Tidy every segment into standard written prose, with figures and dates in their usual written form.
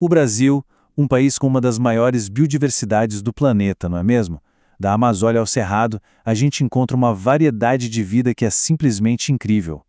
O Brasil, um país com uma das maiores biodiversidades do planeta, não é mesmo? Da Amazônia ao Cerrado, a gente encontra uma variedade de vida que é simplesmente incrível.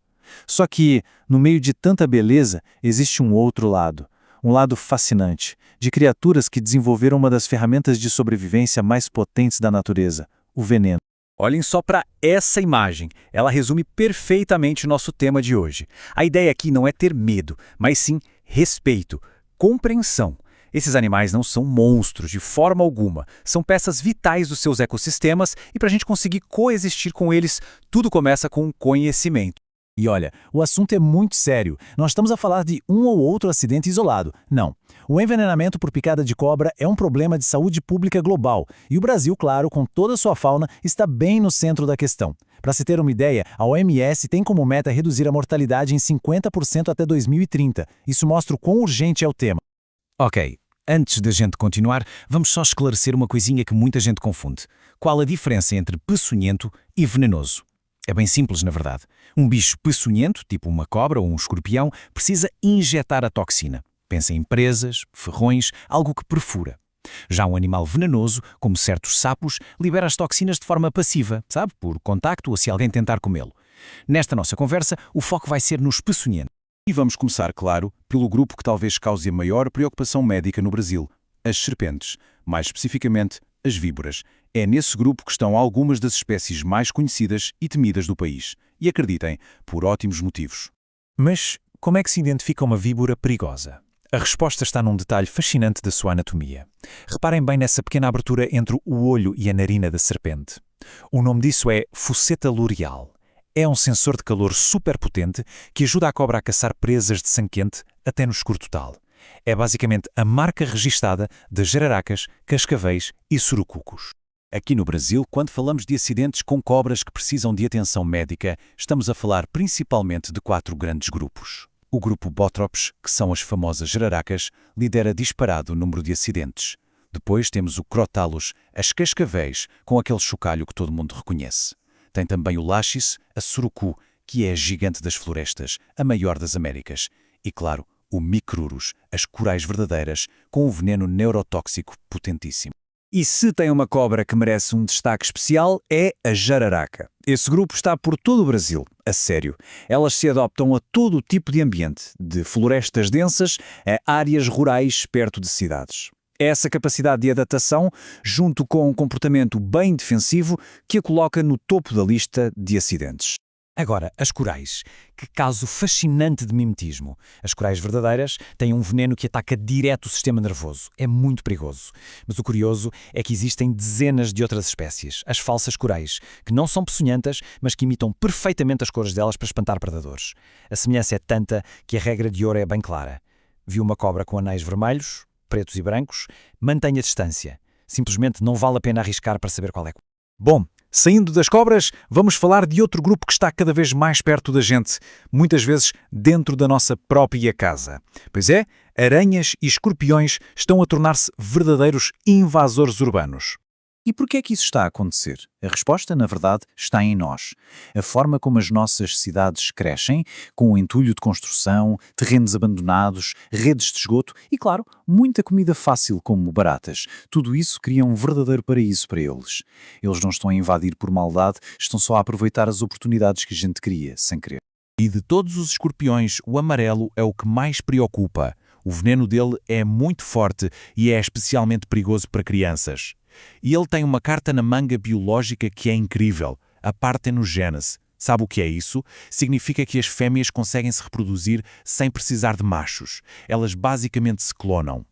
Só que, no meio de tanta beleza, existe um outro lado. Um lado fascinante, de criaturas que desenvolveram uma das ferramentas de sobrevivência mais potentes da natureza, o veneno. Olhem só para essa imagem. Ela resume perfeitamente o nosso tema de hoje. A ideia aqui não é ter medo, mas sim respeito, compreensão. Esses animais não são monstros de forma alguma, são peças vitais dos seus ecossistemas e para a gente conseguir coexistir com eles, tudo começa com conhecimento. E olha, o assunto é muito sério. Não estamos a falar de um ou outro acidente isolado. Não. O envenenamento por picada de cobra é um problema de saúde pública global. E o Brasil, claro, com toda a sua fauna, está bem no centro da questão. Para se ter uma ideia, a OMS tem como meta reduzir a mortalidade em 50% até 2030. Isso mostra o quão urgente é o tema. Ok, antes da gente continuar, vamos só esclarecer uma coisinha que muita gente confunde. Qual a diferença entre peçonhento e venenoso? É bem simples, na verdade. Um bicho peçonhento, tipo uma cobra ou um escorpião, precisa injetar a toxina. Pensa em presas, ferrões, algo que perfura. Já um animal venenoso, como certos sapos, libera as toxinas de forma passiva, sabe? Por contacto ou se alguém tentar comê-lo. Nesta nossa conversa, o foco vai ser nos peçonhentos. E vamos começar, claro, pelo grupo que talvez cause a maior preocupação médica no Brasil, as serpentes, mais especificamente as víboras. É nesse grupo que estão algumas das espécies mais conhecidas e temidas do país. E acreditem, por ótimos motivos. Mas como é que se identifica uma víbora perigosa? A resposta está num detalhe fascinante da sua anatomia. Reparem bem nessa pequena abertura entre o olho e a narina da serpente. O nome disso é fosseta lureal. É um sensor de calor super potente que ajuda a cobra a caçar presas de sangue quente até no escuro total. É basicamente a marca registada das jararacas, cascavéis e surucucos. Aqui no Brasil, quando falamos de acidentes com cobras que precisam de atenção médica, estamos a falar principalmente de 4 grandes grupos. O grupo Botrops, que são as famosas jararacas, lidera disparado o número de acidentes. Depois temos o Crotalus, as cascavéis, com aquele chocalho que todo mundo reconhece. Tem também o Lachis, a surucu, que é a gigante das florestas, a maior das Américas. E claro, o Micrurus, as corais verdadeiras, com um veneno neurotóxico potentíssimo. E se tem uma cobra que merece um destaque especial, é a jararaca. Esse grupo está por todo o Brasil, a sério. Elas se adaptam a todo o tipo de ambiente, de florestas densas a áreas rurais perto de cidades. É essa capacidade de adaptação, junto com um comportamento bem defensivo, que a coloca no topo da lista de acidentes. Agora, as corais. Que caso fascinante de mimetismo. As corais verdadeiras têm um veneno que ataca direto o sistema nervoso. É muito perigoso. Mas o curioso é que existem dezenas de outras espécies, as falsas corais, que não são peçonhentas, mas que imitam perfeitamente as cores delas para espantar predadores. A semelhança é tanta que a regra de ouro é bem clara. Viu uma cobra com anéis vermelhos, pretos e brancos, mantenha distância. Simplesmente não vale a pena arriscar para saber qual é. Bom, saindo das cobras, vamos falar de outro grupo que está cada vez mais perto da gente, muitas vezes dentro da nossa própria casa. Pois é, aranhas e escorpiões estão a tornar-se verdadeiros invasores urbanos. E por que é que isso está a acontecer? A resposta, na verdade, está em nós. A forma como as nossas cidades crescem, com o entulho de construção, terrenos abandonados, redes de esgoto e, claro, muita comida fácil como baratas. Tudo isso cria um verdadeiro paraíso para eles. Eles não estão a invadir por maldade, estão só a aproveitar as oportunidades que a gente cria, sem querer. E de todos os escorpiões, o amarelo é o que mais preocupa. O veneno dele é muito forte e é especialmente perigoso para crianças. E ele tem uma carta na manga biológica que é incrível, a partenogênese. Sabe o que é isso? Significa que as fêmeas conseguem se reproduzir sem precisar de machos. Elas basicamente se clonam.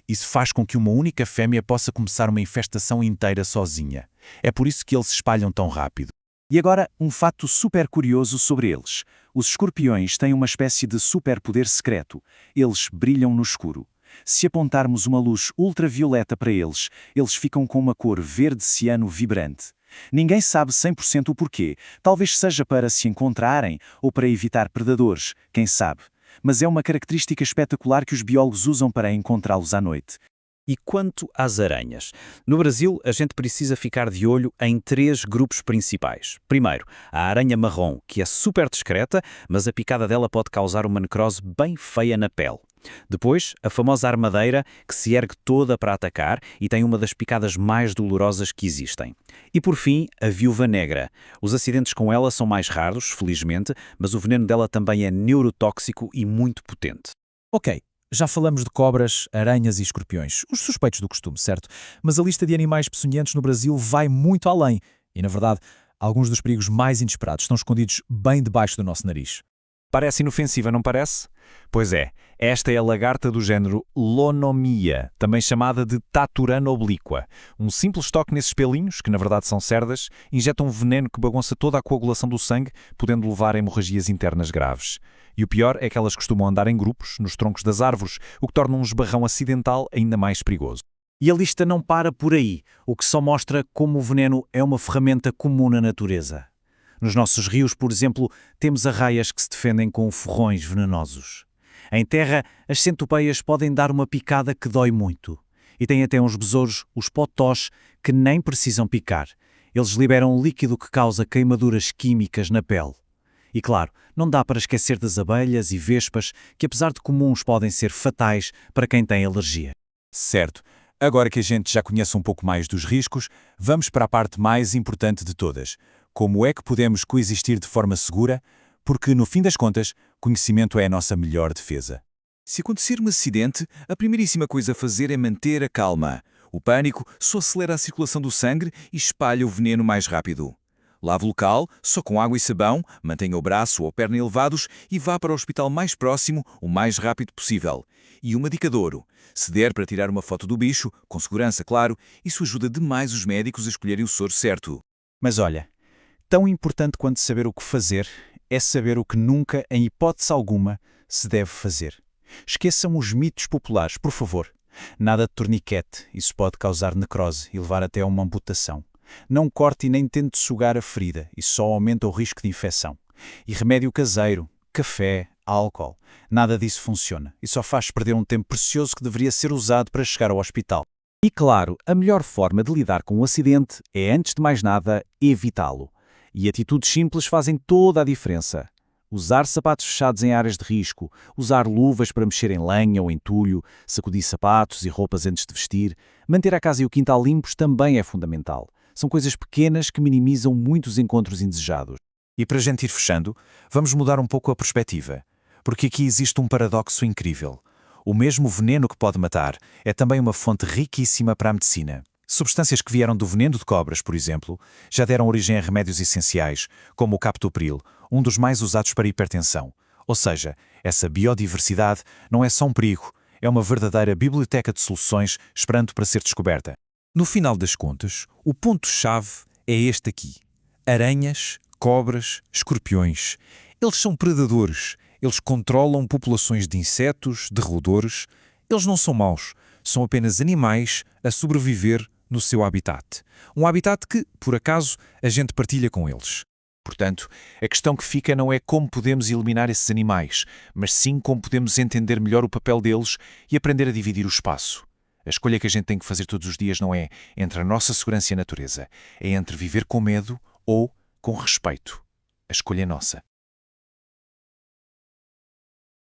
Isso faz com que uma única fêmea possa começar uma infestação inteira sozinha. É por isso que eles se espalham tão rápido. E agora, um fato super curioso sobre eles. Os escorpiões têm uma espécie de superpoder secreto. Eles brilham no escuro. Se apontarmos uma luz ultravioleta para eles, eles ficam com uma cor verde ciano vibrante. Ninguém sabe 100% o porquê. Talvez seja para se encontrarem ou para evitar predadores, quem sabe. Mas é uma característica espetacular que os biólogos usam para encontrá-los à noite. E quanto às aranhas? No Brasil, a gente precisa ficar de olho em 3 grupos principais. Primeiro, a aranha marrom, que é super discreta, mas a picada dela pode causar uma necrose bem feia na pele. Depois, a famosa armadeira, que se ergue toda para atacar e tem uma das picadas mais dolorosas que existem. E por fim, a viúva negra. Os acidentes com ela são mais raros, felizmente, mas o veneno dela também é neurotóxico e muito potente. Ok, já falamos de cobras, aranhas e escorpiões, os suspeitos do costume, certo? Mas a lista de animais peçonhentos no Brasil vai muito além. E, na verdade, alguns dos perigos mais inesperados estão escondidos bem debaixo do nosso nariz. Parece inofensiva, não parece? Pois é, esta é a lagarta do género Lonomia, também chamada de Taturana oblíqua. Um simples toque nesses pelinhos, que na verdade são cerdas, injeta um veneno que bagunça toda a coagulação do sangue, podendo levar a hemorragias internas graves. E o pior é que elas costumam andar em grupos, nos troncos das árvores, o que torna um esbarrão acidental ainda mais perigoso. E a lista não para por aí, o que só mostra como o veneno é uma ferramenta comum na natureza. Nos nossos rios, por exemplo, temos arraias que se defendem com ferrões venenosos. Em terra, as centopeias podem dar uma picada que dói muito. E tem até uns besouros, os potós, que nem precisam picar. Eles liberam um líquido que causa queimaduras químicas na pele. E claro, não dá para esquecer das abelhas e vespas, que apesar de comuns podem ser fatais para quem tem alergia. Certo. Agora que a gente já conhece um pouco mais dos riscos, vamos para a parte mais importante de todas. Como é que podemos coexistir de forma segura? Porque, no fim das contas, conhecimento é a nossa melhor defesa. Se acontecer um acidente, a primeiríssima coisa a fazer é manter a calma. O pânico só acelera a circulação do sangue e espalha o veneno mais rápido. Lave o local, só com água e sabão, mantenha o braço ou a perna elevados e vá para o hospital mais próximo o mais rápido possível. E uma dica de ouro: se der para tirar uma foto do bicho, com segurança, claro, isso ajuda demais os médicos a escolherem o soro certo. Mas olha, tão importante quanto saber o que fazer é saber o que nunca, em hipótese alguma, se deve fazer. Esqueçam os mitos populares, por favor. Nada de torniquete, isso pode causar necrose e levar até a uma amputação. Não corte e nem tente sugar a ferida, isso só aumenta o risco de infecção. E remédio caseiro, café, álcool, nada disso funciona e só faz perder um tempo precioso que deveria ser usado para chegar ao hospital. E claro, a melhor forma de lidar com um acidente é, antes de mais nada, evitá-lo. E atitudes simples fazem toda a diferença. Usar sapatos fechados em áreas de risco, usar luvas para mexer em lenha ou entulho, sacudir sapatos e roupas antes de vestir, manter a casa e o quintal limpos também é fundamental. São coisas pequenas que minimizam muitos encontros indesejados. E para a gente ir fechando, vamos mudar um pouco a perspectiva. Porque aqui existe um paradoxo incrível. O mesmo veneno que pode matar é também uma fonte riquíssima para a medicina. Substâncias que vieram do veneno de cobras, por exemplo, já deram origem a remédios essenciais, como o captopril, um dos mais usados para hipertensão. Ou seja, essa biodiversidade não é só um perigo, é uma verdadeira biblioteca de soluções esperando para ser descoberta. No final das contas, o ponto-chave é este aqui. Aranhas, cobras, escorpiões. Eles são predadores. Eles controlam populações de insetos, de roedores. Eles não são maus. São apenas animais a sobreviver no seu habitat. Um habitat que, por acaso, a gente partilha com eles. Portanto, a questão que fica não é como podemos eliminar esses animais, mas sim como podemos entender melhor o papel deles e aprender a dividir o espaço. A escolha que a gente tem que fazer todos os dias não é entre a nossa segurança e a natureza, é entre viver com medo ou com respeito. A escolha é nossa.